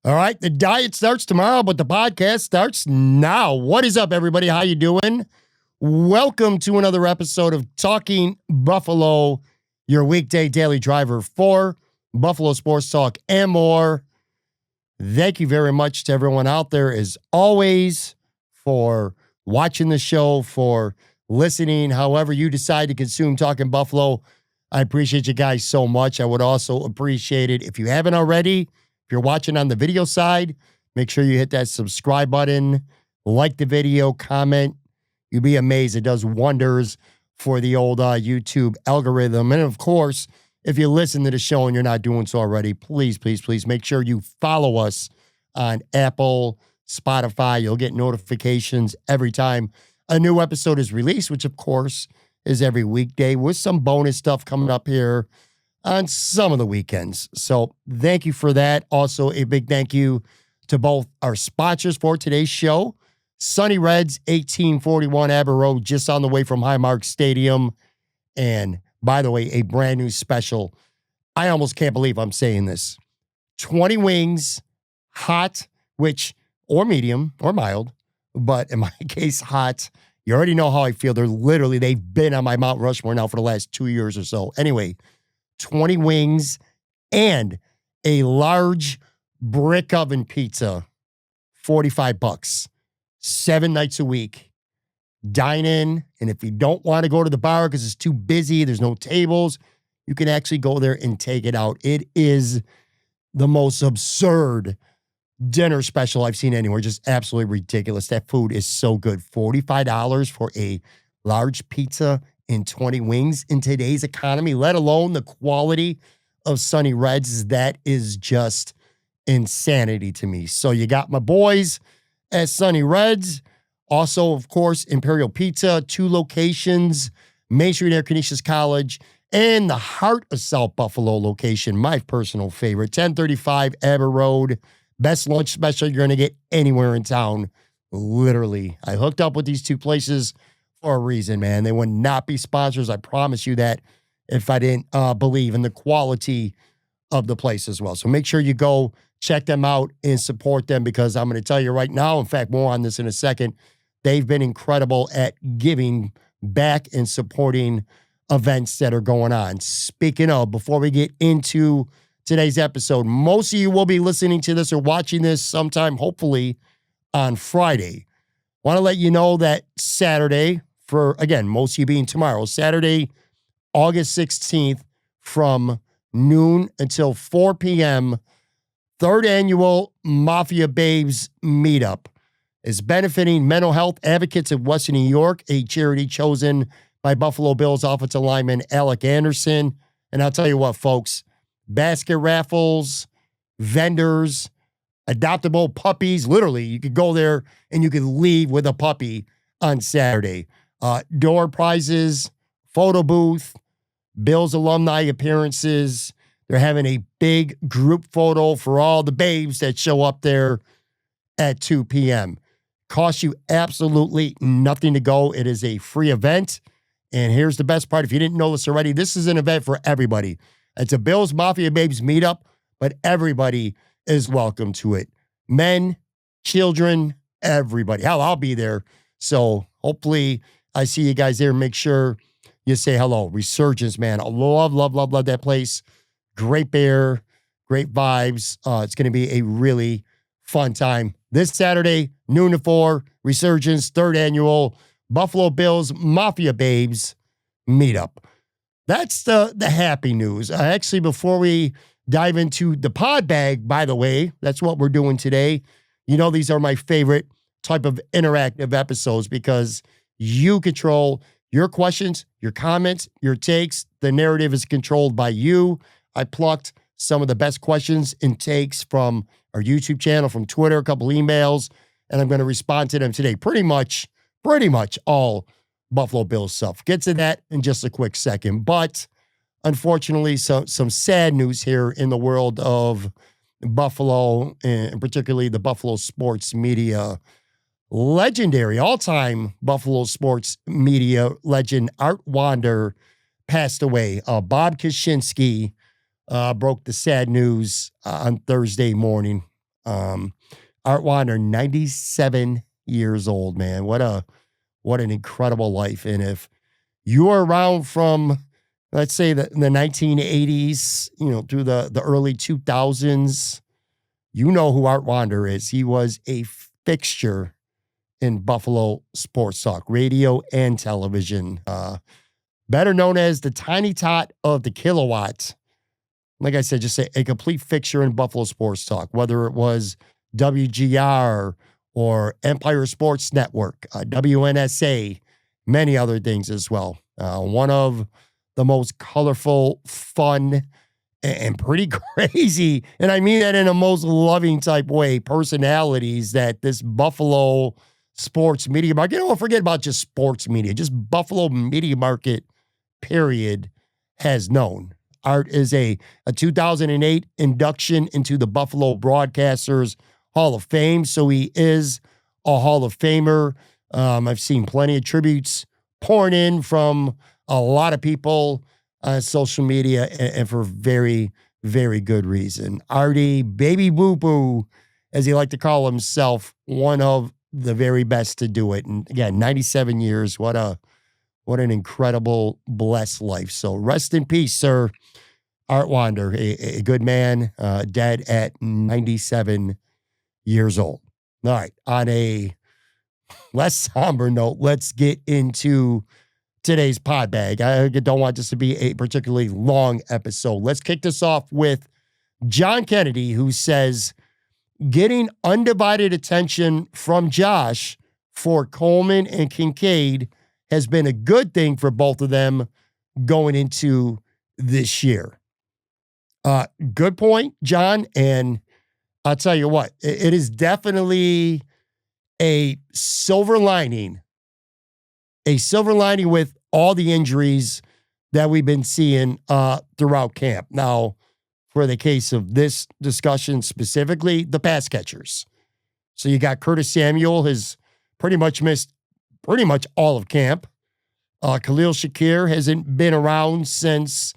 All right, the diet starts tomorrow, but the podcast starts now. What is up, everybody? How you doing? Welcome to another episode of Talking Buffalo, your weekday daily driver for Buffalo Sports Talk and more. Thank you very much to everyone out there, as always, for watching the show, for listening, however you decide to consume Talking Buffalo. I appreciate you guys so much. I would also appreciate it if you haven't already. If you're watching on the video side, make sure you hit that subscribe button, like the video, comment. You'd be amazed. It does wonders for the old YouTube algorithm. And of course, if you listen to the show and you're not doing so already, please make sure you follow us on Apple, Spotify. You'll get notifications every time a new episode is released, which of course is every weekday with some bonus stuff coming up here on some of the weekends. So thank you for that. Also, a big thank you to both our sponsors for today's show. Sunny Reds, 1841 Aber Road, just on the way from Highmark Stadium. And by the way, a brand new special. I almost can't believe I'm saying this. 20 wings, hot, or medium, or mild, but in my case, hot. You already know how I feel. They've been on my Mount Rushmore now for the last 2 years or so. Anyway, 20 wings and a large brick oven pizza, $45, 7 nights a week. Dine in, and if you don't want to go to the bar because it's too busy, there's no tables, you can actually go there and take it out. It is the most absurd dinner special I've seen anywhere. Just absolutely ridiculous. That food is so good. $45 for a large pizza and 20 wings in today's economy, let alone the quality of Sunny Reds. That is just insanity to me. So you got my boys at Sunny Reds. Also, of course, Imperial Pizza, 2 locations, Main Street near Canisius College, and the heart of South Buffalo location, my personal favorite, 1035 Aber Road. Best lunch special you're going to get anywhere in town. Literally. I hooked up with these 2 places for a reason, man. They would not be sponsors. I promise you that if I didn't believe in the quality of the place as well. So make sure you go check them out and support them, because I'm going to tell you right now, in fact, more on this in a second, they've been incredible at giving back and supporting events that are going on. Speaking of, before we get into today's episode, most of you will be listening to this or watching this sometime, hopefully, on Friday. Want to let you know that Saturday, for, again, most of you being tomorrow, Saturday, August 16th, from noon until 4 p.m., 3rd annual Mafia Babes Meetup is benefiting mental health advocates of Western New York, a charity chosen by Buffalo Bills offensive lineman Alec Anderson. And I'll tell you what, folks, basket raffles, vendors, adoptable puppies. Literally, you could go there and you could leave with a puppy on Saturday. Door prizes, photo booth, Bills alumni appearances. They're having a big group photo for all the babes that show up there at 2 p.m. Costs you absolutely nothing to go. It is a free event. And here's the best part. If you didn't know this already, this is an event for everybody. It's a Bills Mafia Babes meetup, but everybody is welcome to it. Men, children, everybody. Hell, I'll be there. So hopefully I see you guys there. Make sure you say hello. Resurgence, man. I love that place. Great beer, great vibes. It's going to be a really fun time. This Saturday, noon to 4, Resurgence, 3rd annual Buffalo Bills Mafia Babes meetup. That's the happy news. Actually, before we dive into the Podbag, by the way, that's what we're doing today. You know, these are my favorite type of interactive episodes because you control your questions, your comments, your takes. The narrative is controlled by you. I plucked some of the best questions and takes from our YouTube channel, from Twitter, a couple emails, and I'm going to respond to them today. Pretty much all Buffalo Bills stuff. Get to that in just a quick second. But unfortunately, some sad news here in the world of Buffalo, and particularly the Buffalo sports media. Legendary, all-time Buffalo sports media legend Art Wander passed away. Bob Kaczynski broke the sad news on Thursday morning. Art Wander, 97 years old, man. What an incredible life. And if you were around from, let's say, the 1980s, through the early 2000s, you know who Art Wander is. He was a fixture in Buffalo sports talk, radio and television. Better known as the Tiny Tot of the Kilowatt. Like I said, just a complete fixture in Buffalo sports talk, whether it was WGR or Empire Sports Network, WNSA, many other things as well. One of the most colorful, fun, and pretty crazy, and I mean that in a most loving type way, personalities that this Buffalo sports media market, don't forget about just sports media, just Buffalo media market, period, has known. Art is a 2008 induction into the Buffalo Broadcasters Hall of Fame, so he is a Hall of Famer. I've seen plenty of tributes pouring in from a lot of people on social media, and for very, very good reason. Artie, Baby Boo Boo, as he liked to call himself, one of the very best to do it. And again, 97 years, what an incredible, blessed life. So rest in peace, sir. Art Wander, a good man, dead at 97 years old. All right, on a less somber note, let's get into today's pod bag. I don't want this to be a particularly long episode. Let's kick this off with John Kennedy, who says, getting undivided attention from Josh for Coleman and Kincaid has been a good thing for both of them going into this year. Good point, John. And I'll tell you what, it is definitely a silver lining with all the injuries that we've been seeing throughout camp. Now, for the case of this discussion specifically, the pass catchers. So you got Curtis Samuel has pretty much missed pretty much all of camp. Khalil Shakir hasn't been around since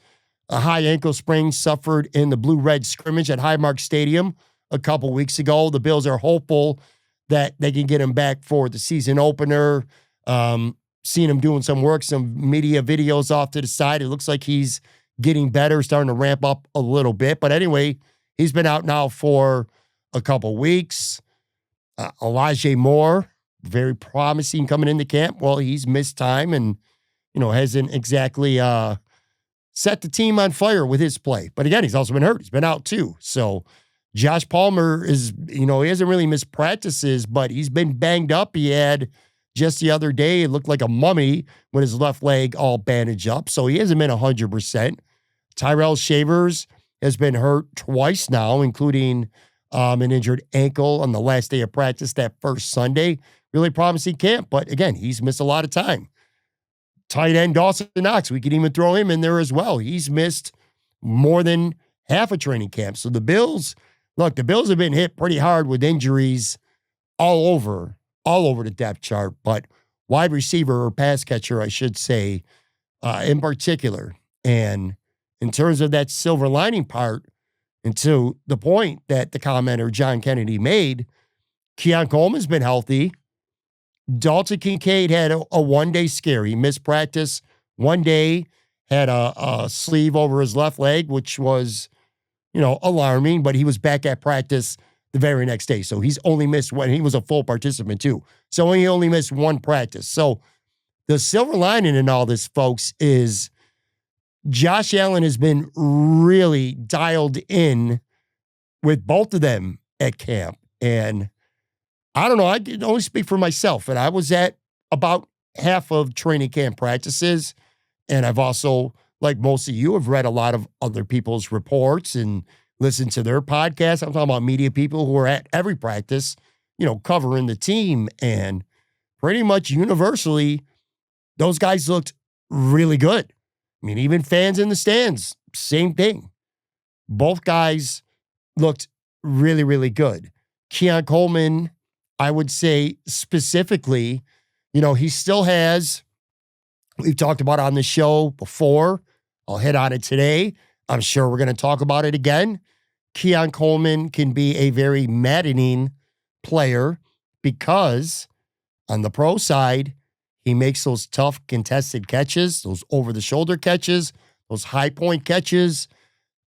a high ankle sprain suffered in the Blue-Red scrimmage at Highmark Stadium a couple weeks ago. The Bills are hopeful that they can get him back for the season opener. Seen him doing some work, some media videos off to the side. It looks like he's getting better, starting to ramp up a little bit. But anyway, he's been out now for a couple weeks. Elijah Moore, very promising coming into camp. Well, he's missed time and, hasn't exactly set the team on fire with his play. But again, he's also been hurt. He's been out too. So Josh Palmer is, he hasn't really missed practices, but he's been banged up. He had just the other day, it looked like a mummy with his left leg all bandaged up. So he hasn't been 100%. Tyrell Shavers has been hurt twice now, including an injured ankle on the last day of practice that first Sunday. Really promising camp, but again, he's missed a lot of time. Tight end Dawson Knox, we could even throw him in there as well. He's missed more than half a training camp. So the Bills have been hit pretty hard with injuries all over the depth chart, but wide receiver or pass catcher, I should say, in particular. And in terms of that silver lining part, and to the point that the commenter John Kennedy made, Keon Coleman's been healthy. Dalton Kincaid had a one-day scare. He missed practice one day, had a sleeve over his left leg, which was, alarming, but he was back at practice the very next day. So he's only missed one. He was a full participant too. So he only missed one practice. So the silver lining in all this, folks, is Josh Allen has been really dialed in with both of them at camp. And I don't know, I can only speak for myself. And I was at about half of training camp practices. And I've also, like most of you, have read a lot of other people's reports and listened to their podcasts. I'm talking about media people who are at every practice, covering the team. And pretty much universally, those guys looked really good. I mean, even fans in the stands, same thing. Both guys looked really, really good. Keon Coleman, I would say specifically, he still has, we've talked about on the show before. I'll hit on it today. I'm sure we're going to talk about it again. Keon Coleman can be a very maddening player because on the pro side, he makes those tough contested catches, those over-the-shoulder catches, those high-point catches,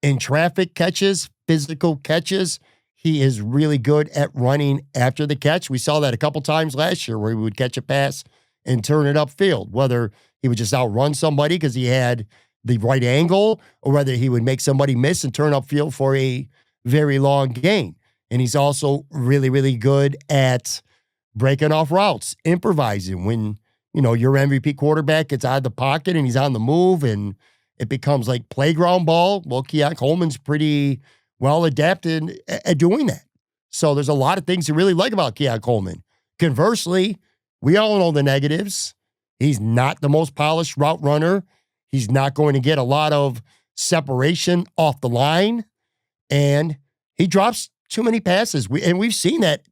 in traffic catches, physical catches. He is really good at running after the catch. We saw that a couple times last year where he would catch a pass and turn it upfield, whether he would just outrun somebody because he had the right angle or whether he would make somebody miss and turn upfield for a very long gain. And he's also really, really good at breaking off routes, improvising when, your MVP quarterback gets out of the pocket and he's on the move and it becomes like playground ball. Well, Keon Coleman's pretty well adapted at doing that. So there's a lot of things to really like about Keon Coleman. Conversely, we all know the negatives. He's not the most polished route runner. He's not going to get a lot of separation off the line. And he drops too many passes. We've seen that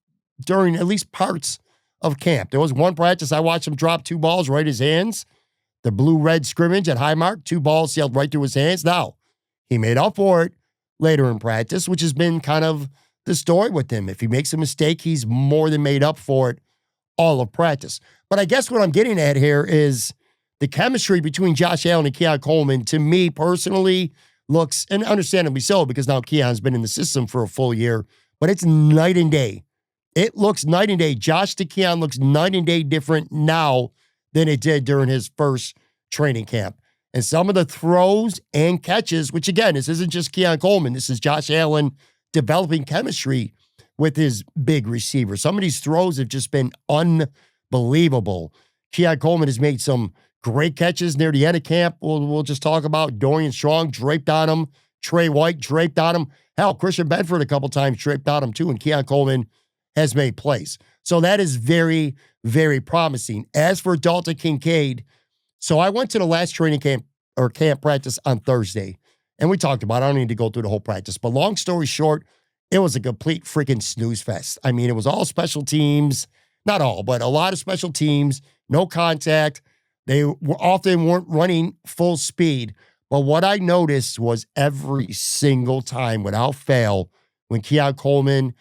during at least parts of camp. There was one practice I watched him drop 2 balls right in his hands. The blue-red scrimmage at Highmark, 2 balls sailed right through his hands. Now, he made up for it later in practice, which has been kind of the story with him. If he makes a mistake, he's more than made up for it all of practice. But I guess what I'm getting at here is the chemistry between Josh Allen and Keon Coleman, to me personally, looks, and understandably so, because now Keon's been in the system for a full year, but it's night and day. It looks night and day. Josh to Keon looks night and day different now than it did during his first training camp. And some of the throws and catches, which again, this isn't just Keon Coleman, this is Josh Allen developing chemistry with his big receiver. Some of these throws have just been unbelievable. Keon Coleman has made some great catches near the end of camp. We'll just talk about Dorian Strong draped on him, Trey White draped on him. Hell, Christian Bedford a couple times draped on him too, and Keon Coleman has made plays. So that is very, very promising. As for Dalton Kincaid, so I went to the last training camp or camp practice on Thursday, and we talked about it. I don't need to go through the whole practice, but long story short, it was a complete freaking snooze fest. I mean, it was all special teams, not all, but a lot of special teams, no contact. They often weren't running full speed. But what I noticed was every single time, without fail, when Dalton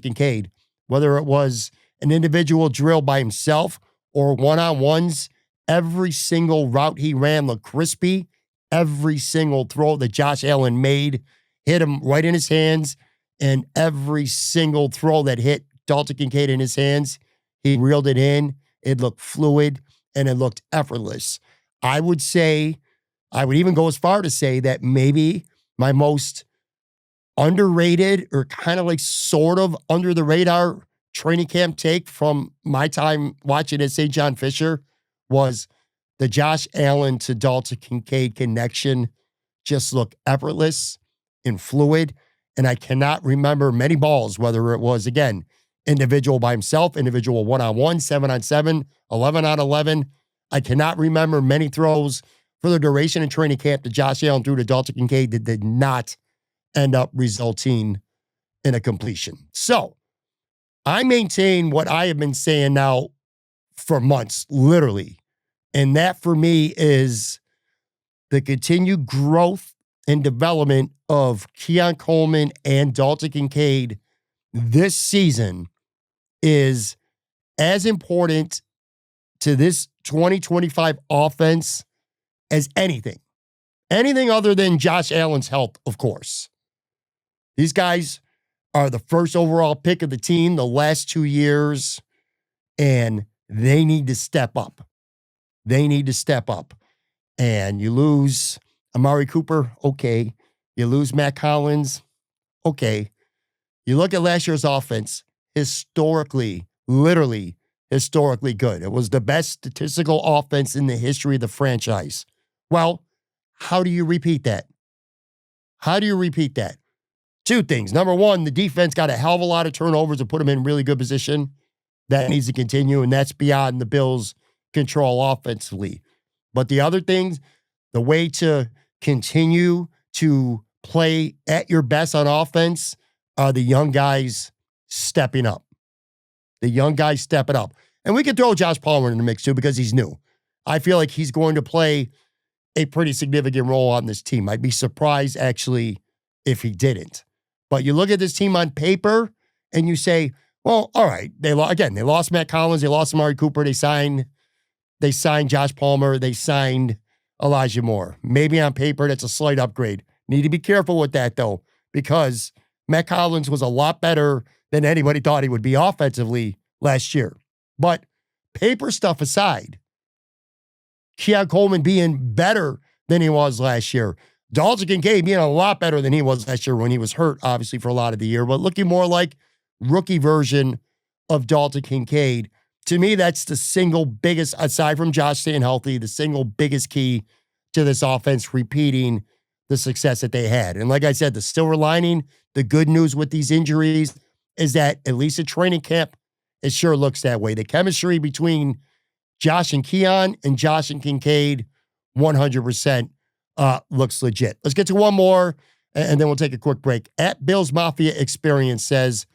Kincaid, whether it was an individual drill by himself or one-on-ones, every single route he ran looked crispy. Every single throw that Josh Allen made hit him right in his hands. And every single throw that hit Dalton Kincaid in his hands, he reeled it in. It looked fluid and it looked effortless. I would even go as far to say that maybe my most underrated or kind of like sort of under the radar training camp take from my time watching at St. John Fisher was the Josh Allen to Dalton Kincaid connection just looked effortless and fluid. And I cannot remember many balls, whether it was, again, individual by himself, individual one-on-one, 7-on-7, 11-on-11. I cannot remember many throws for the duration of training camp that Josh Allen threw to Dalton Kincaid that did not end up resulting in a completion. So I maintain what I have been saying now for months, literally. And that for me is the continued growth and development of Keon Coleman and Dalton Kincaid this season is as important to this 2025 offense as anything. Anything other than Josh Allen's health, of course. These guys are the first overall pick of the team the last 2 years, and they need to step up. They need to step up. And you lose Amari Cooper, okay. You lose Matt Collins, okay. You look at last year's offense, historically, literally historically good. It was the best statistical offense in the history of the franchise. Well, how do you repeat that? How do you repeat that? 2 things. Number one, the defense got a hell of a lot of turnovers to put them in really good position. That needs to continue, and that's beyond the Bills' control offensively. But the other things, the way to continue to play at your best on offense are the young guys stepping up. The young guys stepping up. And we can throw Josh Palmer in the mix too because he's new. I feel like he's going to play a pretty significant role on this team. I'd be surprised, actually, if he didn't. But you look at this team on paper and you say, well, all right, they lost Matt Collins, they lost Amari Cooper, they signed Josh Palmer, they signed Elijah Moore. Maybe on paper that's a slight upgrade. Need to be careful with that though, because Matt Collins was a lot better than anybody thought he would be offensively last year. But paper stuff aside, Keon Coleman being better than he was last year. Dalton Kincaid being a lot better than he was last year when he was hurt, obviously, for a lot of the year, but looking more like rookie version of Dalton Kincaid. To me, that's the single biggest, aside from Josh staying healthy, the single biggest key to this offense repeating the success that they had. And like I said, the silver lining, the good news with these injuries is that at least at training camp, it sure looks that way. The chemistry between Josh and Keon and Josh and Kincaid, 100% looks legit. Let's get to one more, and then we'll take a quick break. At Bills Mafia Experience says,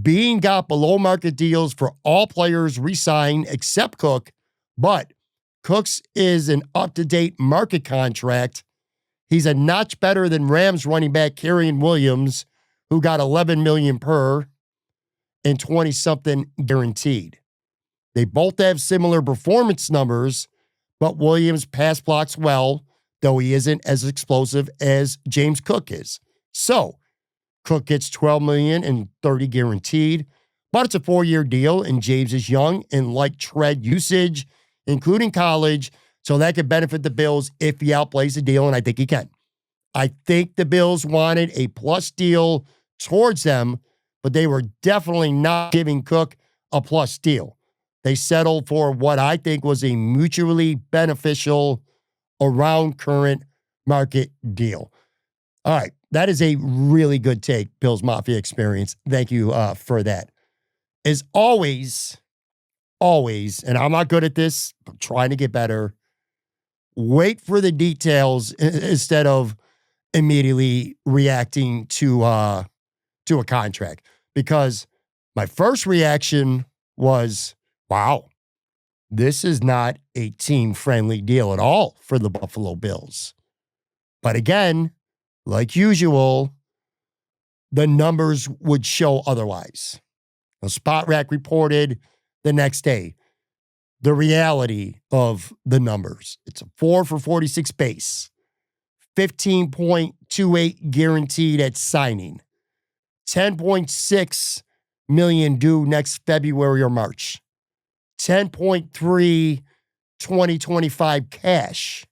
Bean got below market deals for all players re-signed except Cook, but Cook's is an up-to-date market contract. He's a notch better than Rams running back Kyren Williams, who got $11 million per and 20-something guaranteed. They both have similar performance numbers, but Williams pass blocks well, though he isn't as explosive as James Cook is. So, Cook gets $12 million and $30 guaranteed, but it's a 4-year deal, and James is young and like tread usage, including college, so that could benefit the Bills if he outplays the deal, and I think he can. I think the Bills wanted a plus deal towards them, but they were definitely not giving Cook a plus deal. They settled for what I think was a mutually beneficial around current market deal. All right. That is a really good take, Bills Mafia Experience. Thank you for that. As always, and I'm not good at this, I'm trying to get better, wait for the details instead of immediately reacting to a contract. Because my first reaction was, wow, this is not a team-friendly deal at all for the Buffalo Bills. But again, like usual, the numbers would show otherwise. A Spot Rack reported the next day the reality of the numbers. It's a 4 for 46 base, 15.28 guaranteed at signing, 10.6 million due next February or March, 10.3 2025 cash.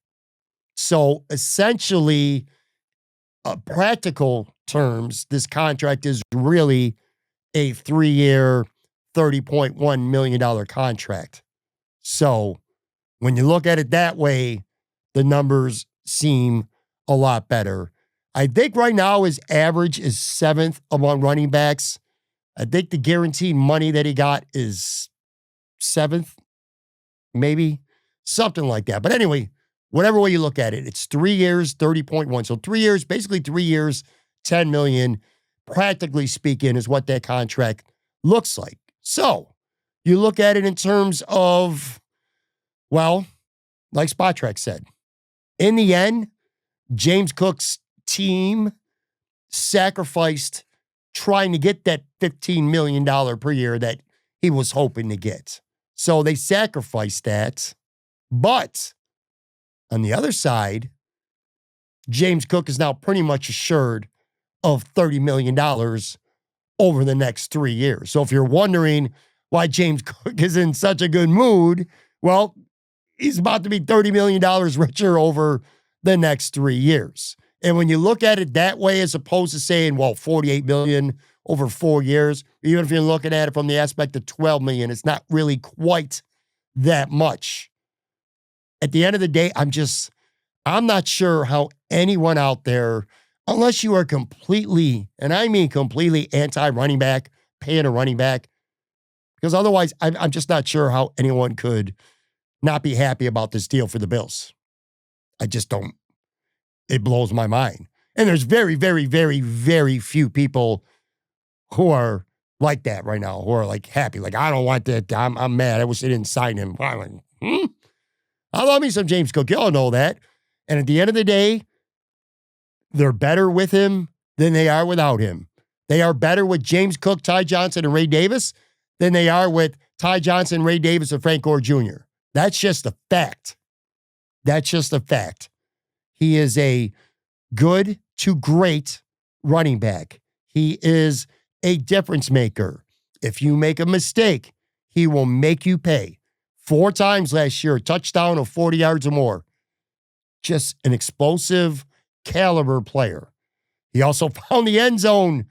So essentially, practical terms, this contract is really a 3-year, $30.1 million contract. So when you look at it that way, the numbers seem a lot better. I think right now his average is 7th among running backs. I think the guaranteed money that he got is 7th, maybe something like that. But anyway, whatever way you look at it, it's 3 years, 30.1. So 3 years, basically 3 years, 10 million, practically speaking, is what that contract looks like. So you look at it in terms of, well, like Spot Track said, in the end, James Cook's team sacrificed trying to get that $15 million per year that he was hoping to get. So they sacrificed that. But on the other side, James Cook is now pretty much assured of $30 million over the next 3 years. So if you're wondering why James Cook is in such a good mood, well, he's about to be $30 million richer over the next 3 years. And when you look at it that way, as opposed to saying, well, $48 million over 4 years, even if you're looking at it from the aspect of $12 million, it's not really quite that much. At the end of the day, I'm not sure how anyone out there, unless you are completely, and I mean completely anti-running back, paying a running back, because otherwise I'm just not sure how anyone could not be happy about this deal for the Bills. I just don't. It blows my mind. And there's very, very, very, very few people who are like that right now, who are like happy. Like, I don't want that. I'm mad. I wish they didn't sign him. I'm like, I love me some James Cook. Y'all know that. And at the end of the day, they're better with him than they are without him. They are better with James Cook, Ty Johnson, and Ray Davis than they are with Ty Johnson, Ray Davis, and Frank Gore Jr. That's just a fact. That's just a fact. He is a good to great running back. He is a difference maker. If you make a mistake, he will make you pay. 4 times last year, a touchdown of 40 yards or more. Just an explosive caliber player. He also found the end zone,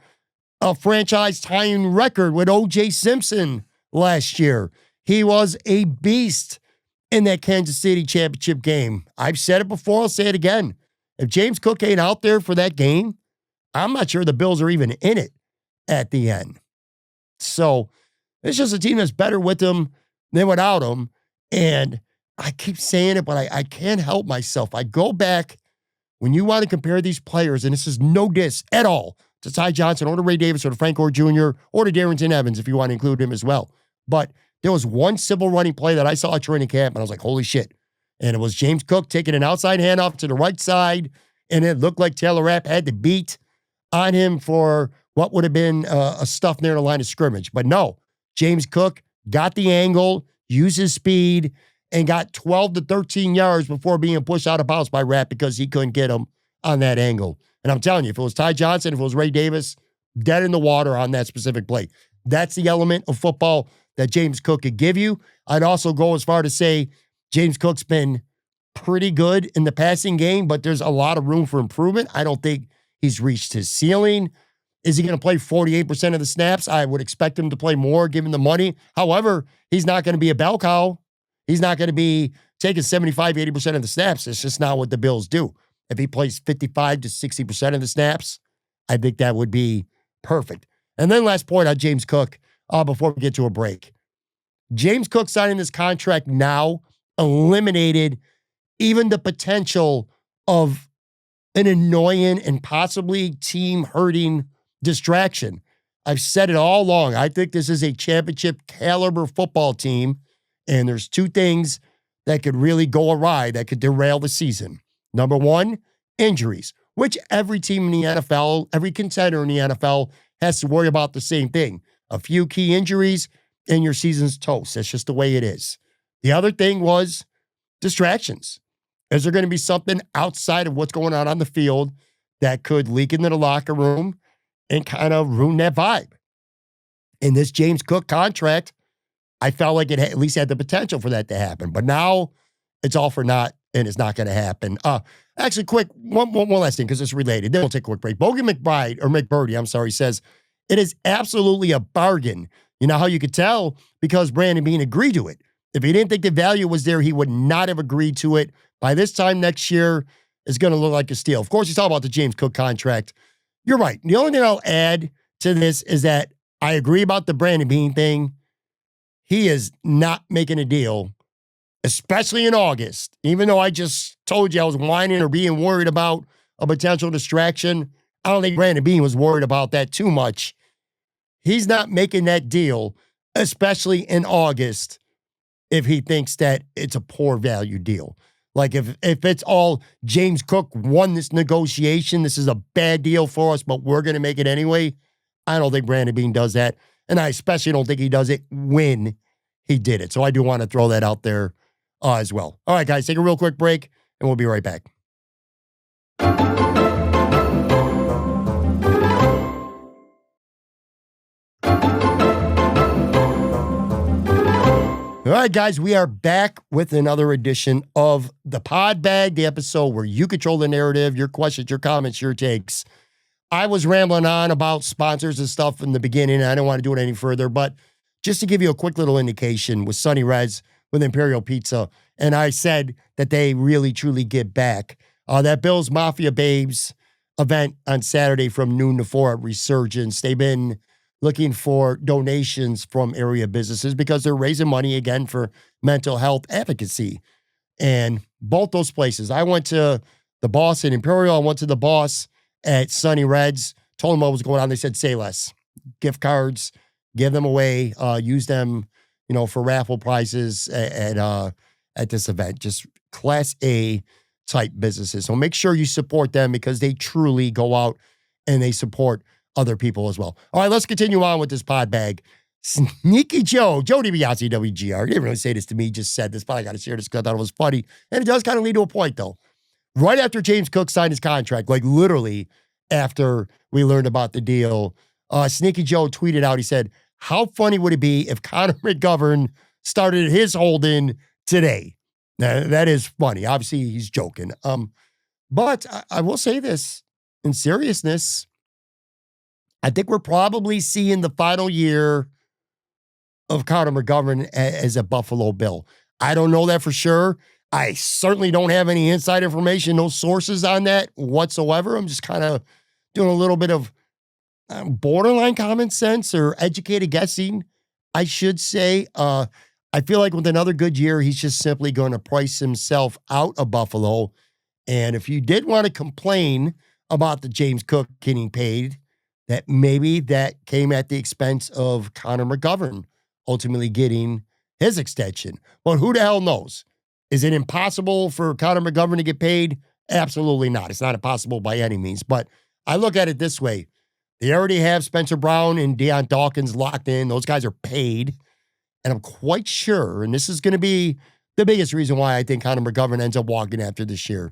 a franchise-tying record with O.J. Simpson last year. He was a beast in that Kansas City championship game. I've said it before, I'll say it again. If James Cook ain't out there for that game, I'm not sure the Bills are even in it at the end. So it's just a team that's better with him than without him. And I keep saying it, but I can't help myself. I go back when you want to compare these players, and this is no diss at all to Ty Johnson or to Ray Davis or to Frank Gore Jr. or to Darrington Evans if you want to include him as well. But there was one simple running play that I saw at training camp, and I was like, holy shit. And it was James Cook taking an outside handoff to the right side, and it looked like Taylor Rapp had the beat on him for what would have been a stuff near the line of scrimmage. But no, James Cook got the angle, used his speed, and got 12 to 13 yards before being pushed out of bounds by Rapp because he couldn't get him on that angle. And I'm telling you, if it was Ty Johnson, if it was Ray Davis, dead in the water on that specific play. That's the element of football that James Cook could give you. I'd also go as far to say James Cook's been pretty good in the passing game, but there's a lot of room for improvement. I don't think he's reached his ceiling. Is he going to play 48% of the snaps? I would expect him to play more, given the money. However, he's not going to be a bell cow. He's not going to be taking 75, 80% of the snaps. It's just not what the Bills do. If he plays 55 to 60% of the snaps, I think that would be perfect. And then last point on James Cook before we get to a break. James Cook signing this contract now eliminated even the potential of an annoying and possibly team-hurting distraction. I've said it all along. I think this is a championship caliber football team, and there's 2 things that could really go awry that could derail the season. Number 1, injuries, which every team in the NFL, every contender in the NFL has to worry about the same thing. A few key injuries and your season's toast. That's just the way it is. The other thing was distractions. Is there going to be something outside of what's going on the field that could leak into the locker room and kind of ruin that vibe? In this James Cook contract, I felt like it at least had the potential for that to happen. But now it's all for naught, and it's not going to happen. Actually, quick, one last thing, because it's related. Then we'll take a quick break. Bogan McBurdy, says, it is absolutely a bargain. You know how you could tell? Because Brandon Beane agreed to it. If he didn't think the value was there, he would not have agreed to it. By this time next year, it's going to look like a steal. Of course, he's talking about the James Cook contract. You're right. The only thing I'll add to this is that I agree about the Brandon Beane thing. He is not making a deal, especially in August. Even though I just told you I was whining or being worried about a potential distraction, I don't think Brandon Beane was worried about that too much. He's not making that deal, especially in August, if he thinks that it's a poor value deal. Like if it's all James Cook won this negotiation, this is a bad deal for us, but we're going to make it anyway. I don't think Brandon Beane does that. And I especially don't think he does it when he did it. So I do want to throw that out there as well. All right, guys, take a real quick break and we'll be right back. All right, guys, we are back with another edition of the Podbag, the episode where you control the narrative, your questions, your comments, your takes. I was rambling on about sponsors and stuff in the beginning, and I don't want to do it any further, but just to give you a quick little indication with Sunny Reds, with Imperial Pizza, and I said that they really, truly give back. That Bills Mafia Babes event on Saturday from noon to 4 at Resurgence, they've been looking for donations from area businesses because they're raising money again for mental health advocacy. And both those places, I went to the boss at Imperial, I went to the boss at Sunny Reds, told them what was going on. They said, say less. Gift cards, give them away, use them, for raffle prizes at this event. Just Class A type businesses. So make sure you support them because they truly go out and they support other people as well. All right, let's continue on with this pod bag. Sneaky Joe DiBiase, WGR. He didn't really say this to me, just said this, but I got to share this because I thought it was funny. And it does kind of lead to a point, though. Right after James Cook signed his contract, like literally after we learned about the deal, Sneaky Joe tweeted out, he said, how funny would it be if Connor McGovern started his hold-in today? Now, that is funny. Obviously, he's joking. But I will say this, in seriousness, I think we're probably seeing the final year of Connor McGovern as a Buffalo Bill. I don't know that for sure. I certainly don't have any inside information, no sources on that whatsoever. I'm just kind of doing a little bit of borderline common sense or educated guessing, I should say. I feel like with another good year, he's just simply going to price himself out of Buffalo. And if you did want to complain about the James Cook getting paid, that maybe that came at the expense of Connor McGovern ultimately getting his extension. But who the hell knows? Is it impossible for Connor McGovern to get paid? Absolutely not. It's not impossible by any means. But I look at it this way. They already have Spencer Brown and Deion Dawkins locked in. Those guys are paid. And I'm quite sure, and this is going to be the biggest reason why I think Connor McGovern ends up walking after this year.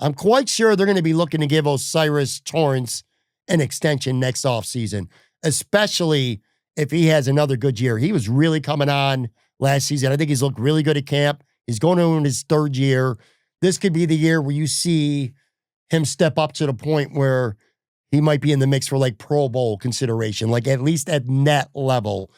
I'm quite sure they're going to be looking to give Osiris Torrance an extension next offseason, especially if he has another good year. He was really coming on last season. I think he's looked really good at camp. He's going in his third year. This could be the year where you see him step up to the point where he might be in the mix for like Pro Bowl consideration, like at least at net level.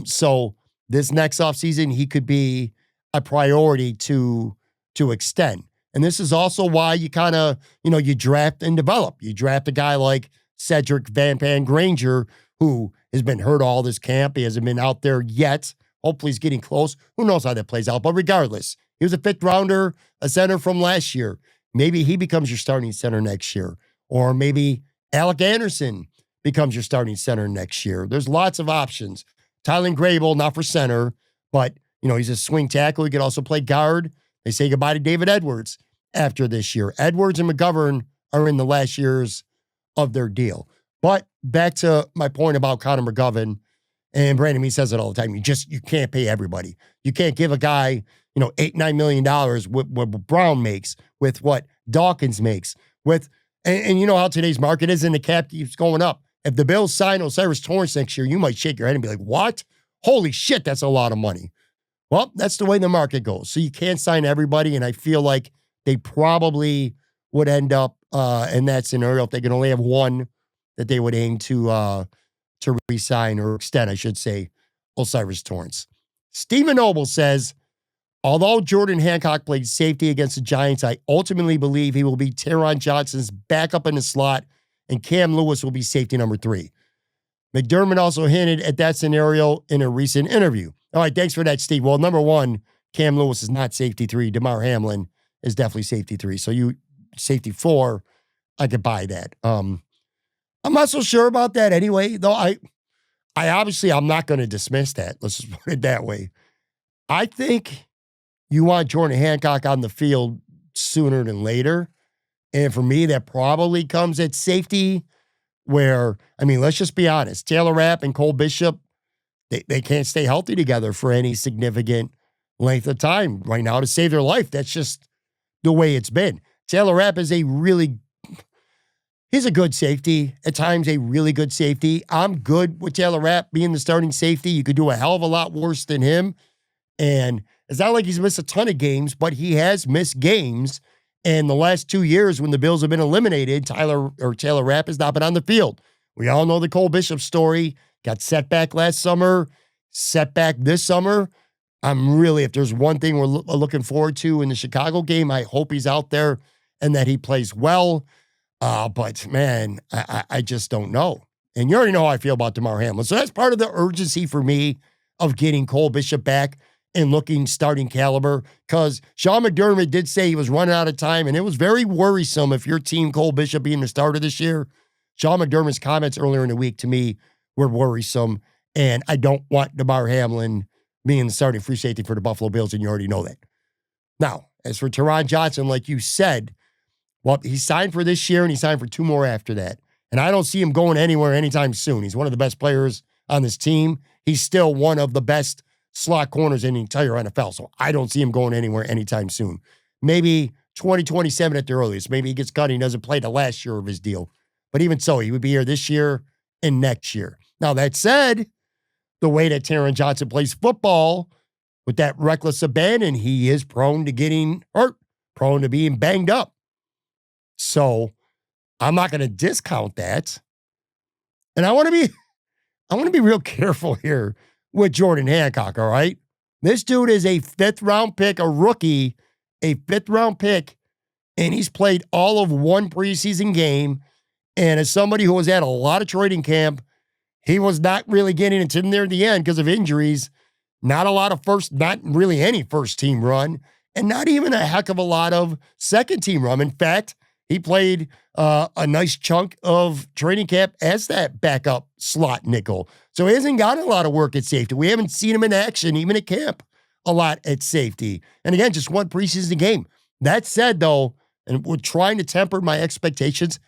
So this next offseason, he could be a priority to extend. And this is also why you kind of, you draft and develop. You draft a guy like Cedric Van Granger, who has been hurt all this camp. He hasn't been out there yet. Hopefully he's getting close. Who knows how that plays out? But regardless, he was a fifth rounder, a center from last year. Maybe he becomes your starting center next year. Or maybe Alec Anderson becomes your starting center next year. There's lots of options. Tylen Grable, not for center, but, he's a swing tackle. He could also play guard. They say goodbye to David Edwards after this year. Edwards and McGovern are in the last years of their deal. But back to my point about Connor McGovern, and Brandon, he says it all the time. You can't pay everybody. You can't give a guy, $8-9 million what Brown makes, with what Dawkins makes, and you know how today's market is, and the cap keeps going up. If the Bills sign Osiris Torrance next year, you might shake your head and be like, what? Holy shit, that's a lot of money. Well, that's the way the market goes. So you can't sign everybody, and I feel like they probably would end up in that scenario if they can only have one that they would aim to re-sign or extend, I should say, Osiris Torrance. Stephen Noble says, although Jordan Hancock played safety against the Giants, I ultimately believe he will be Taron Johnson's backup in the slot, and Cam Lewis will be safety number 3. McDermott also hinted at that scenario in a recent interview. All right, thanks for that, Steve. Well, number one, Cam Lewis is not safety 3. DeMar Hamlin is definitely safety 3. So you safety 4, I could buy that. I'm not so sure about that anyway, though. I'm not going to dismiss that. Let's just put it that way. I think you want Jordan Hancock on the field sooner than later. And for me, that probably comes at safety where, let's just be honest. Taylor Rapp and Cole Bishop, they can't stay healthy together for any significant length of time right now to save their life. That's just the way it's been. Taylor Rapp is he's a good safety, at times a really good safety. I'm good with Taylor Rapp being the starting safety. You could do a hell of a lot worse than him. And it's not like he's missed a ton of games, but he has missed games. And the last 2 years when the Bills have been eliminated, Taylor Rapp has not been on the field. We all know the Cole Bishop story. Got setback last summer, setback this summer. If there's one thing we're looking forward to in the Chicago game, I hope he's out there and that he plays well. But man, I just don't know. And you already know how I feel about DeMar Hamlin. So that's part of the urgency for me of getting Cole Bishop back and looking starting caliber, because Sean McDermott did say he was running out of time, and it was very worrisome if your team Cole Bishop being the starter this year. Sean McDermott's comments earlier in the week to me were worrisome, and I don't want DeMar Hamlin being the starting free safety for the Buffalo Bills, and you already know that. Now, as for Taron Johnson, like you said, well, he signed for this year, and he signed for 2 more after that. And I don't see him going anywhere anytime soon. He's one of the best players on this team. He's still one of the best slot corners in the entire NFL. So I don't see him going anywhere anytime soon. Maybe 2027 at the earliest. Maybe he gets cut and he doesn't play the last year of his deal. But even so, he would be here this year and next year. Now, that said, the way that Taron Johnson plays football with that reckless abandon, he is prone to getting hurt, prone to being banged up. So I'm not going to discount that. And I want to be real careful here with Jordan Hancock, all right? This dude is a 5th-round pick, a rookie, a 5th-round pick, and he's played all of one preseason game. And as somebody who was at a lot of training camp, he was not really getting into near the end because of injuries. Not really any first-team run, and not even a heck of a lot of second-team run. In fact, he played a nice chunk of training camp as that backup slot nickel. So he hasn't gotten a lot of work at safety. We haven't seen him in action, even at camp, a lot at safety. And again, just one preseason game. That said, though, and we're trying to temper my expectations,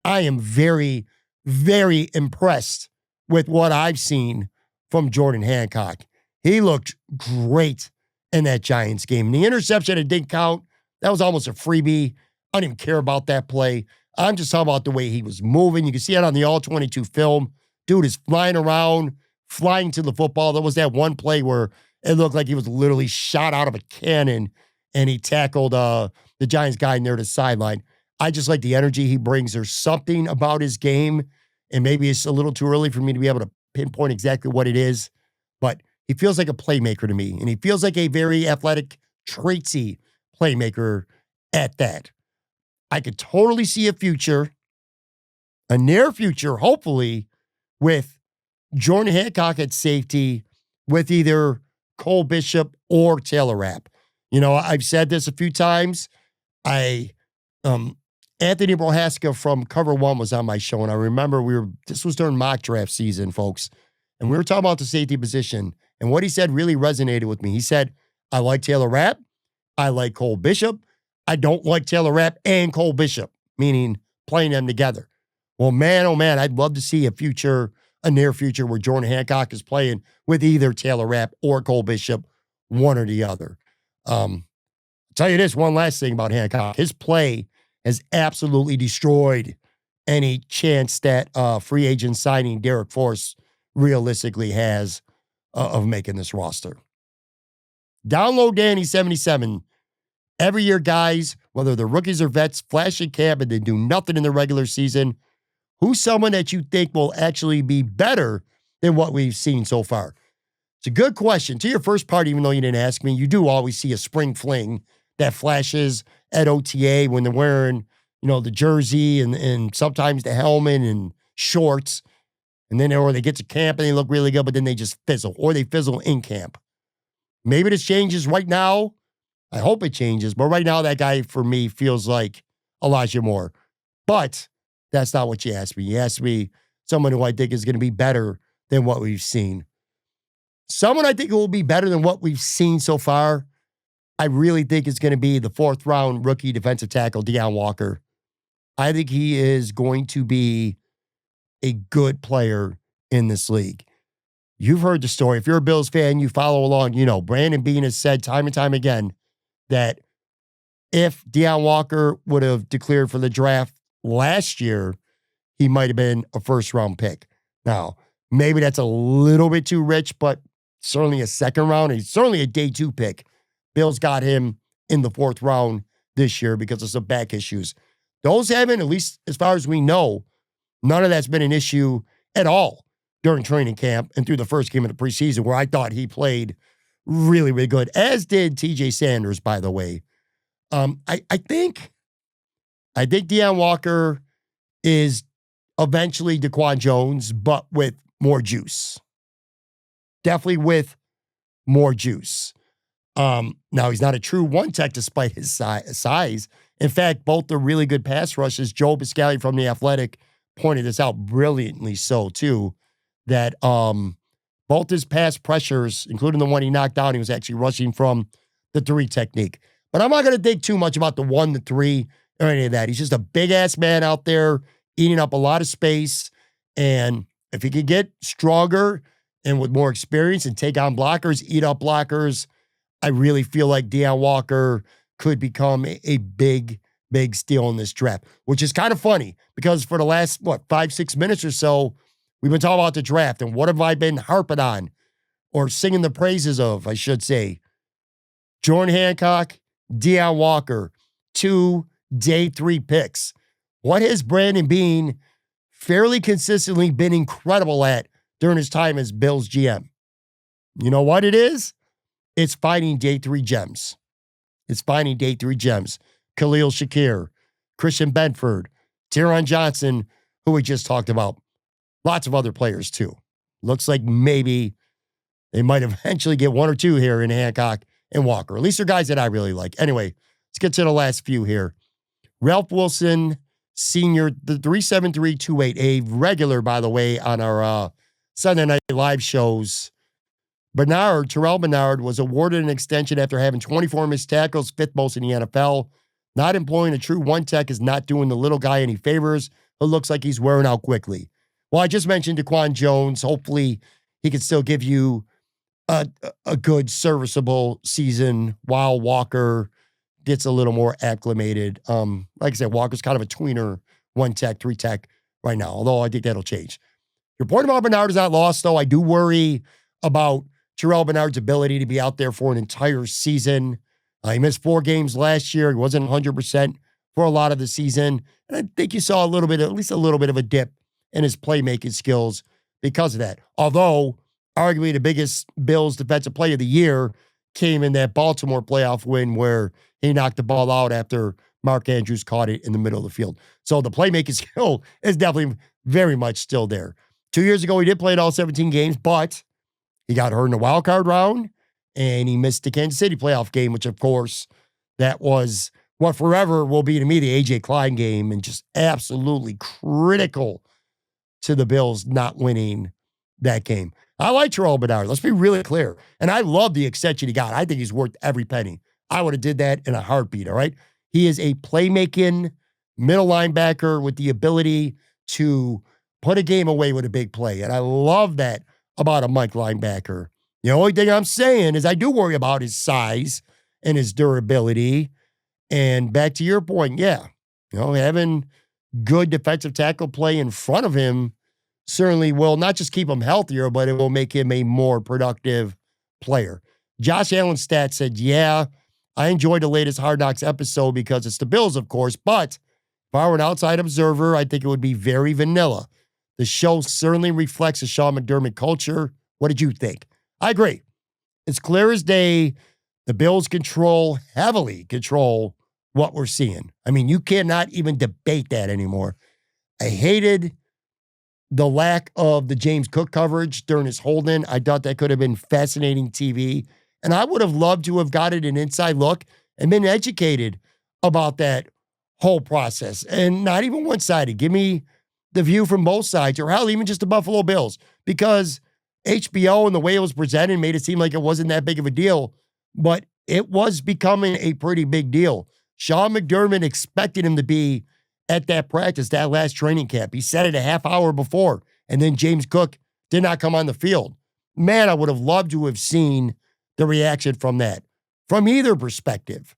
I am very, very impressed with what I've seen from Jordan Hancock. He looked great in that Giants game. And the interception, it didn't count. That was almost a freebie. I don't even care about that play. I'm just talking about the way he was moving. You can see it on the All-22 film. Dude is flying around, flying to the football. There was that one play where it looked like he was literally shot out of a cannon, and he tackled the Giants guy near the sideline. I just like the energy he brings. There's something about his game, and maybe it's a little too early for me to be able to pinpoint exactly what it is, but he feels like a playmaker to me, and he feels like a very athletic, traitsy playmaker at that. I could totally see a near future, hopefully, with Jordan Hancock at safety with either Cole Bishop or Taylor Rapp. You know, I've said this a few times. Anthony Prohaska from Cover One was on my show, and I remember this was during mock draft season, folks, and we were talking about the safety position, and what he said really resonated with me. He said, I like Taylor Rapp. I like Cole Bishop. I don't like Taylor Rapp and Cole Bishop, meaning playing them together. Well, man, oh man, I'd love to see a near future where Jordan Hancock is playing with either Taylor Rapp or Cole Bishop, one or the other. I'll tell you this, one last thing about Hancock. His play has absolutely destroyed any chance that free agent signing Derek Force realistically has of making this roster. Download Danny77. Every year, guys, whether they're rookies or vets, flash in camp and they do nothing in the regular season. Who's someone that you think will actually be better than what we've seen so far? It's a good question. To your first part, even though you didn't ask me, you do always see a spring fling that flashes at OTA when they're wearing, the jersey and sometimes the helmet and shorts. And then or they get to camp and they look really good, but then they just fizzle or they fizzle in camp. Maybe this changes right now. I hope it changes. But right now, that guy for me feels like Elijah Moore. But that's not what you asked me. You asked me someone who I think is going to be better than what we've seen. Someone I think who will be better than what we've seen so far, I really think is going to be the 4th-round rookie defensive tackle, Deon Walker. I think he is going to be a good player in this league. You've heard the story. If you're a Bills fan, you follow along, Brandon Beane has said time and time again that if Deon Walker would have declared for the draft last year, he might have been a 1st-round pick. Now, maybe that's a little bit too rich, but certainly a 2nd round. He's certainly a day 2 pick. Bills got him in the 4th round this year because of some back issues. Those haven't, at least as far as we know, none of that's been an issue at all during training camp and through the first game of the preseason, where I thought he played really, really good, as did TJ Sanders, by the way. I think Deon Walker is eventually DaQuan Jones, but with more juice. Definitely with more juice. Now, he's not a true one-tech despite his size. In fact, both the really good pass rushes, Joe Biscaglia from The Athletic pointed this out brilliantly so, too, that both his pass pressures, including the one he knocked down, he was actually rushing from the 3 technique. But I'm not going to think too much about the 1 to 3 or any of that. He's just a big-ass man out there, eating up a lot of space. And if he could get stronger and with more experience and take on blockers, eat up blockers, I really feel like Deion Walker could become a big, big steal in this draft, which is kind of funny because for the last, 5-6 minutes or so, we've been talking about the draft and what have I been harping on or singing the praises of, I should say. Jordan Hancock, Deion Walker, 2 day 3 picks. What has Brandon Beane fairly consistently been incredible at during his time as Bills GM? You know what it is? It's finding day 3 gems. It's finding day 3 gems. Khalil Shakir, Christian Benford, Tyron Johnson, who we just talked about. Lots of other players too. Looks like maybe they might eventually get 1 or 2 here in Hancock and Walker. At least they're guys that I really like. Anyway, let's get to the last few here. Ralph Wilson, Senior, the 37328, a regular, by the way, on our Sunday Night Live shows. Terrell Bernard was awarded an extension after having 24 missed tackles, 5th most in the NFL. Not employing a true one tech is not doing the little guy any favors. It looks like he's wearing out quickly. Well, I just mentioned Daquan Jones. Hopefully, he can still give you a good, serviceable season while Walker gets a little more acclimated. Like I said, Walker's kind of a tweener, 1 tech, 3 tech right now, although I think that'll change. Your point about Bernard is not lost, though. I do worry about Terrell Bernard's ability to be out there for an entire season. He missed 4 games last year. He wasn't 100% for a lot of the season. And I think you saw at least a little bit of a dip in his playmaking skills because of that. Although, arguably the biggest Bills defensive play of the year came in that Baltimore playoff win where he knocked the ball out after Mark Andrews caught it in the middle of the field. So the playmaking skill is definitely very much still there. 2 years ago, he did play in all 17 games, but he got hurt in the wild card round, and he missed the Kansas City playoff game, which, of course, that was what forever will be to me the A.J. Klein game and just absolutely critical to the Bills not winning that game. I like Terrell Bernard. Let's be really clear. And I love the extension he got. I think he's worth every penny. I would have did that in a heartbeat, all right? He is a playmaking middle linebacker with the ability to put a game away with a big play. And I love that about a Mike linebacker. The only thing I'm saying is I do worry about his size and his durability. And back to your point, having good defensive tackle play in front of him certainly will not just keep him healthier, but it will make him a more productive player. Josh Allen's stat said, I enjoyed the latest Hard Knocks episode because it's the Bills, of course, but if I were an outside observer, I think it would be very vanilla. The show certainly reflects the Sean McDermott culture. What did you think? I agree. It's clear as day the Bills heavily control what we're seeing. I mean, you cannot even debate that anymore. I hated the lack of the James Cook coverage during his holding. I thought that could have been fascinating TV. And I would have loved to have gotten an inside look and been educated about that whole process. And not even one-sided. Give me the view from both sides, or hell, even just the Buffalo Bills. Because HBO and the way it was presented made it seem like it wasn't that big of a deal. But it was becoming a pretty big deal. Sean McDermott expected him to be at that practice, that last training camp. He said it a half hour before, and then James Cook did not come on the field. Man, I would have loved to have seen the reaction from that, from either perspective.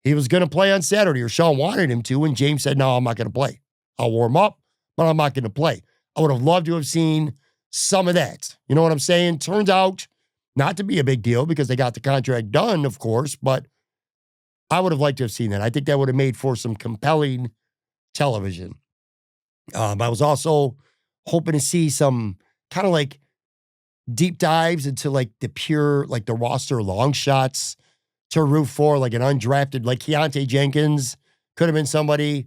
He was going to play on Saturday, or Sean wanted him to, and James said, no, I'm not going to play. I'll warm up, but I'm not going to play. I would have loved to have seen some of that. You know what I'm saying? Turns out not to be a big deal because they got the contract done, of course, but I would have liked to have seen that. I think that would have made for some compelling television. I was also hoping to see some kind of like deep dives into like the pure, like the roster long shots to root for, like an undrafted, like Keontae Jenkins could have been somebody,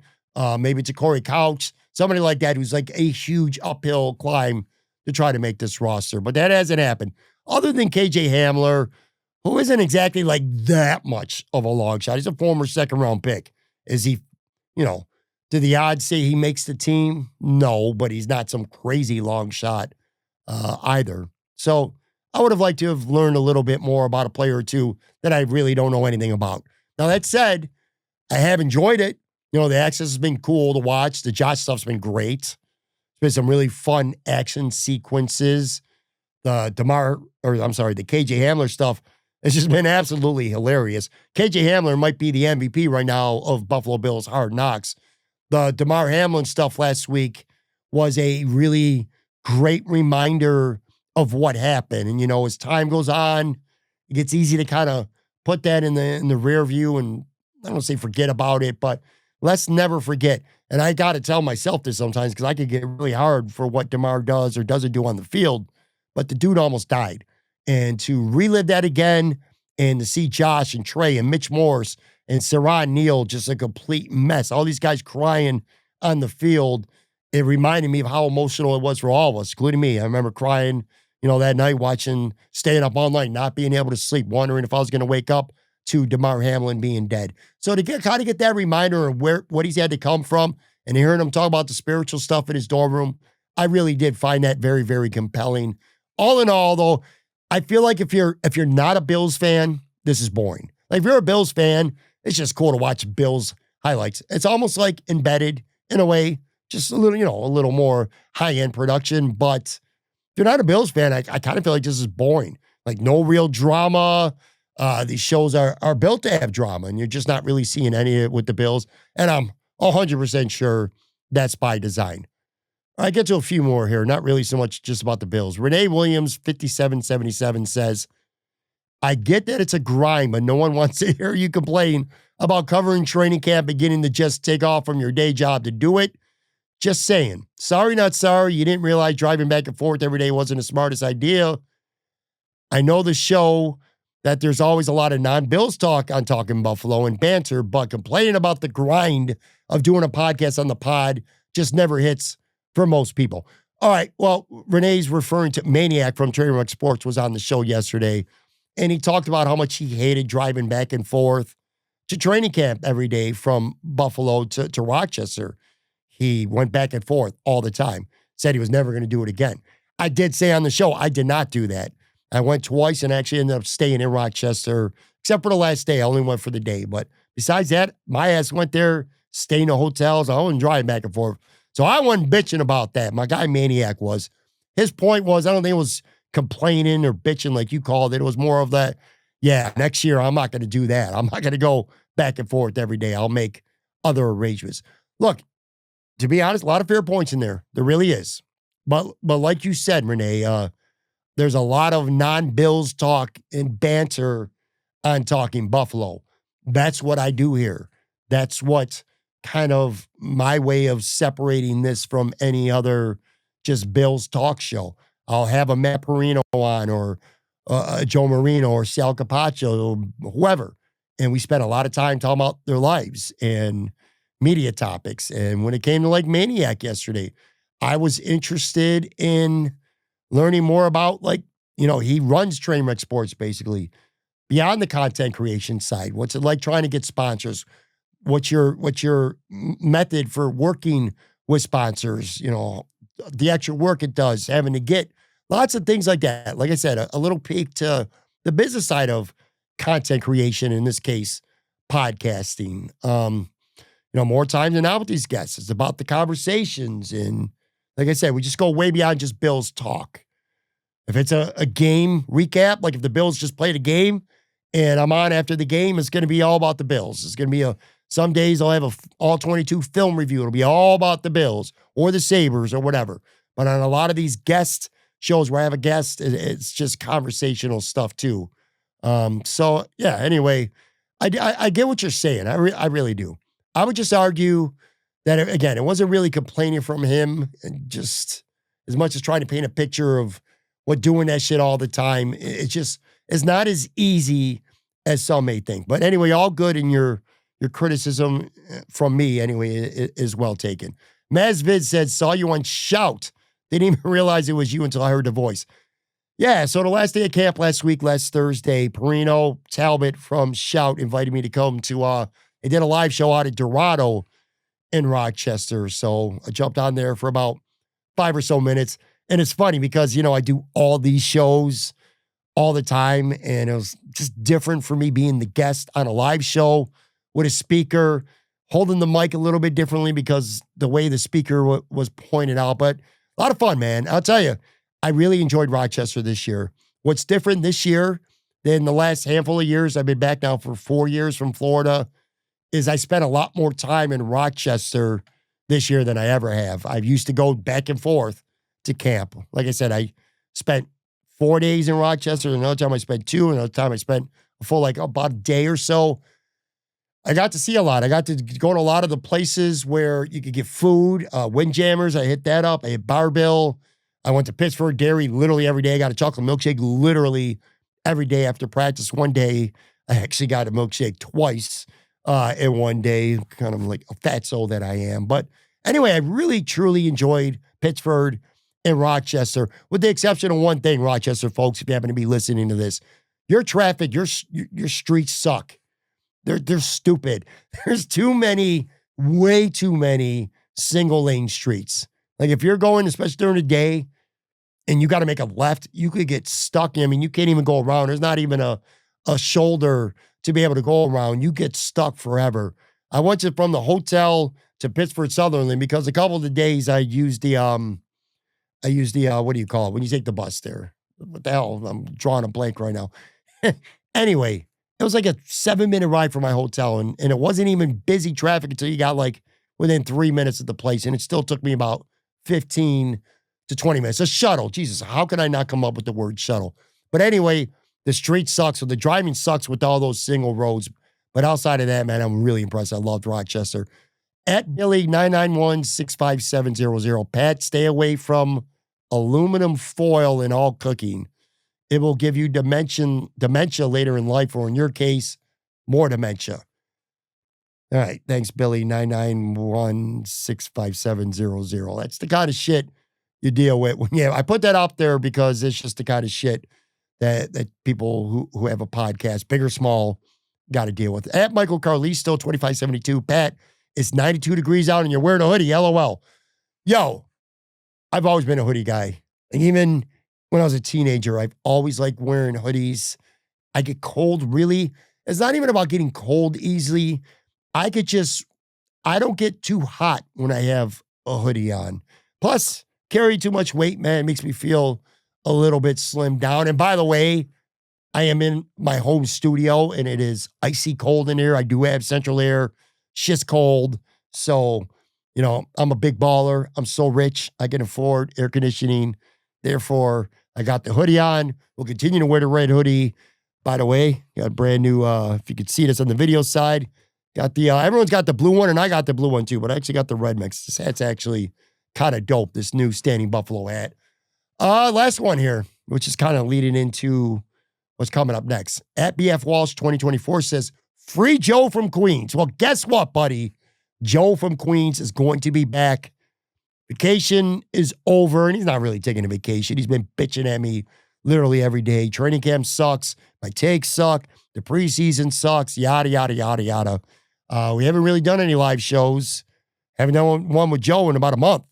maybe to Corey Couch, somebody like that who's like a huge uphill climb to try to make this roster. But that hasn't happened. Other than KJ Hamler, who isn't exactly like that much of a long shot. He's a former second-round pick. Is he, do the odds say he makes the team? No, but he's not some crazy long shot either. So I would have liked to have learned a little bit more about a player or two that I really don't know anything about. Now, that said, I have enjoyed it. The access has been cool to watch. The Josh stuff's been great. There's been some really fun action sequences. The KJ Hamler stuff has just been absolutely hilarious. KJ Hamler might be the MVP right now of Buffalo Bills Hard Knocks. The DeMar Hamlin stuff last week was a really great reminder of what happened. And, as time goes on, it gets easy to kind of put that in the rear view and I don't say forget about it, but let's never forget. And I got to tell myself this sometimes because I could get really hard for what DeMar does or doesn't do on the field, but the dude almost died. And to relive that again and to see Josh and Trey and Mitch Morse and Saran Neal just a complete mess, all these guys crying on the field, it reminded me of how emotional it was for all of us, including me. I remember crying, that night staying up all night, not being able to sleep, wondering if I was going to wake up to DeMar Hamlin being dead. So to get that reminder of what he's had to come from and hearing him talk about the spiritual stuff in his dorm room, I really did find that very, very compelling. All in all, though, I feel like if you're not a Bills fan, this is boring. Like if you're a Bills fan, it's just cool to watch Bills highlights. It's almost like Embedded in a way, just a little more high-end production. But if you're not a Bills fan, I kind of feel like this is boring. Like no real drama. These shows are built to have drama, and you're just not really seeing any of it with the Bills. And I'm 100% sure that's by design. I get to a few more here, not really so much just about the Bills. Renee Williams, 5777, says, I get that it's a grind, but no one wants to hear you complain about covering training camp beginning to just take off from your day job to do it. Just saying. Sorry, not sorry. You didn't realize driving back and forth every day wasn't the smartest idea. I know the show that there's always a lot of non-Bills talk on Talking Buffalo and banter, but complaining about the grind of doing a podcast on the pod just never hits for most people. All right, well, Renee's referring to Maniac from Trademark Sports was on the show yesterday, and he talked about how much he hated driving back and forth to training camp every day from Buffalo to Rochester. He went back and forth all the time, said he was never going to do it again. I did say on the show, I did not do that. I went twice and actually ended up staying in Rochester, except for the last day. I only went for the day. But besides that, my ass went there, staying in hotels. I wasn't driving back and forth. So I wasn't bitching about that. My guy Maniac was. His point was, I don't think it was complaining or bitching like you called it. It was more of that, yeah, next year I'm not going to do that. I'm not going to go back and forth every day. I'll make other arrangements. Look, to be honest, a lot of fair points in there. There really is. But like you said, Renee, there's a lot of non-Bills talk and banter on Talking Buffalo. That's what I do here. That's what kind of my way of separating this from any other just Bills talk show. I'll have a Matt Perino on or Joe Marino or Sal Capaccio or whoever. And we spent a lot of time talking about their lives and media topics. And when it came to like Maniac yesterday, I was interested in learning more about he runs Trainwreck Sports basically beyond the content creation side. What's it like trying to get sponsors? What's your method for working with sponsors? The extra work it does, having to get lots of things like that. Like I said, a little peek to the business side of content creation, in this case, podcasting. More times than not with these guests, it's about the conversations. And like I said, we just go way beyond just Bills talk. If it's a game recap, like if the Bills just played a game and I'm on after the game, it's going to be all about the Bills. It's going to be some days I'll have a all 22 film review. It'll be all about the Bills or the Sabres or whatever. But on a lot of these guest shows where I have a guest, it's just conversational stuff too. So yeah, anyway, I get what you're saying. I really do. I would just argue that, again, it wasn't really complaining from him, and just as much as trying to paint a picture of what doing that shit all the time. It just is not as easy as some may think. But anyway, all good, in your criticism from me, anyway, is well taken. Mazvid said, saw you on Shout. Didn't even realize it was you until I heard the voice. Yeah, so the last day of camp last Thursday, Perino Talbot from Shout invited me to come to, they did a live show out at Dorado in Rochester. So I jumped on there for about 5 or so minutes. And it's funny because, I do all these shows all the time. And it was just different for me being the guest on a live show with a speaker holding the mic a little bit differently because the way the speaker was pointed out. But a lot of fun, man. I'll tell you, I really enjoyed Rochester this year. What's different this year than the last handful of years, I've been back now for 4 years from Florida, is I spent a lot more time in Rochester this year than I ever have. I used to go back and forth to camp. Like I said, I spent 4 days in Rochester. Another time I spent 2. Another time I spent a full, about a day or so. I got to see a lot. I got to go to a lot of the places where you could get food. Windjammers, I hit that up. I hit Barbill. I went to Pittsburgh Dairy literally every day. I got a chocolate milkshake literally every day after practice. One day, I actually got a milkshake twice in one day, kind of like a fatso that I am. But anyway, I really, truly enjoyed Pittsburgh and Rochester, with the exception of one thing, Rochester folks, if you happen to be listening to this. Your traffic, your streets suck. They're stupid. There's way too many single lane streets. Like if you're going, especially during the day, and you got to make a left, you could get stuck. I mean, you can't even go around. There's not even a shoulder to be able to go around. You get stuck forever. I went from the hotel to Pittsburgh Sutherland because a couple of the days I used the what do you call it when you take the bus there? What the hell? I'm drawing a blank right now. Anyway, it was like a 7-minute ride from my hotel, and it wasn't even busy traffic until you got within 3 minutes of the place, and it still took me about 15 to 20 minutes. A shuttle. Jesus, how could I not come up with the word shuttle? But anyway, the street sucks, so the driving sucks with all those single roads. But outside of that, man, I'm really impressed. I loved Rochester. At Billy991-65700. Pat, stay away from aluminum foil in all cooking. It will give you dementia later in life, or in your case, more dementia. All right. Thanks, Billy. 991-65700. That's the kind of shit you deal with. Yeah, I put that up there because it's just the kind of shit that people who have a podcast, big or small, got to deal with. At Michael Carlisto, 2572. Pat, it's 92 degrees out and you're wearing a hoodie. LOL. Yo, I've always been a hoodie guy. And even when I was a teenager, I've always liked wearing hoodies. I get cold really. It's not even about getting cold easily. I don't get too hot when I have a hoodie on. Plus, carry too much weight, man, it makes me feel a little bit slimmed down. And by the way, I am in my home studio and it is icy cold in here. I do have central air. Shit's cold. So, I'm a big baller. I'm so rich. I can afford air conditioning. Therefore, I got the hoodie on. We'll continue to wear the red hoodie. By the way, got a brand new, if you could see this on the video side, got the, everyone's got the blue one and I got the blue one too, but I actually got the red mix. This hat's actually kind of dope, this new Standing Buffalo hat. Last one here, which is kind of leading into what's coming up next. At BF Walsh 2024 says, free Joe from Queens. Well, guess what, buddy? Joe from Queens is going to be back. Vacation is over, and he's not really taking a vacation. He's been bitching at me literally every day. Training camp sucks. My takes suck. The preseason sucks. Yada, yada, yada, yada. We haven't really done any live shows. Haven't done one with Joe in about a month.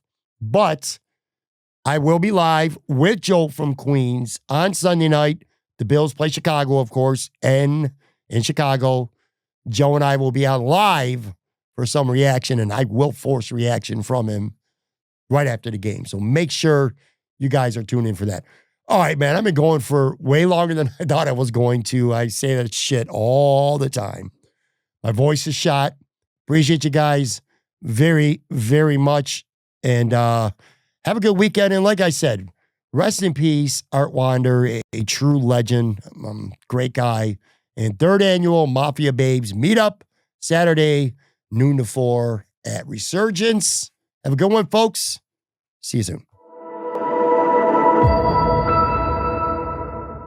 But I will be live with Joe from Queens on Sunday night. The Bills play Chicago, of course, and in Chicago, Joe and I will be on live for some reaction, and I will force reaction from him right after the game. So make sure you guys are tuned in for that. All right, man, I've been going for way longer than I thought I was going to. I say that shit all the time. My voice is shot. Appreciate you guys very, very much. And have a good weekend. And like I said, rest in peace, Art Wander, a true legend, great guy. And 3rd annual Mafia Babes meetup, Saturday, noon to 4 at Resurgence. Have a good one, folks. See you soon.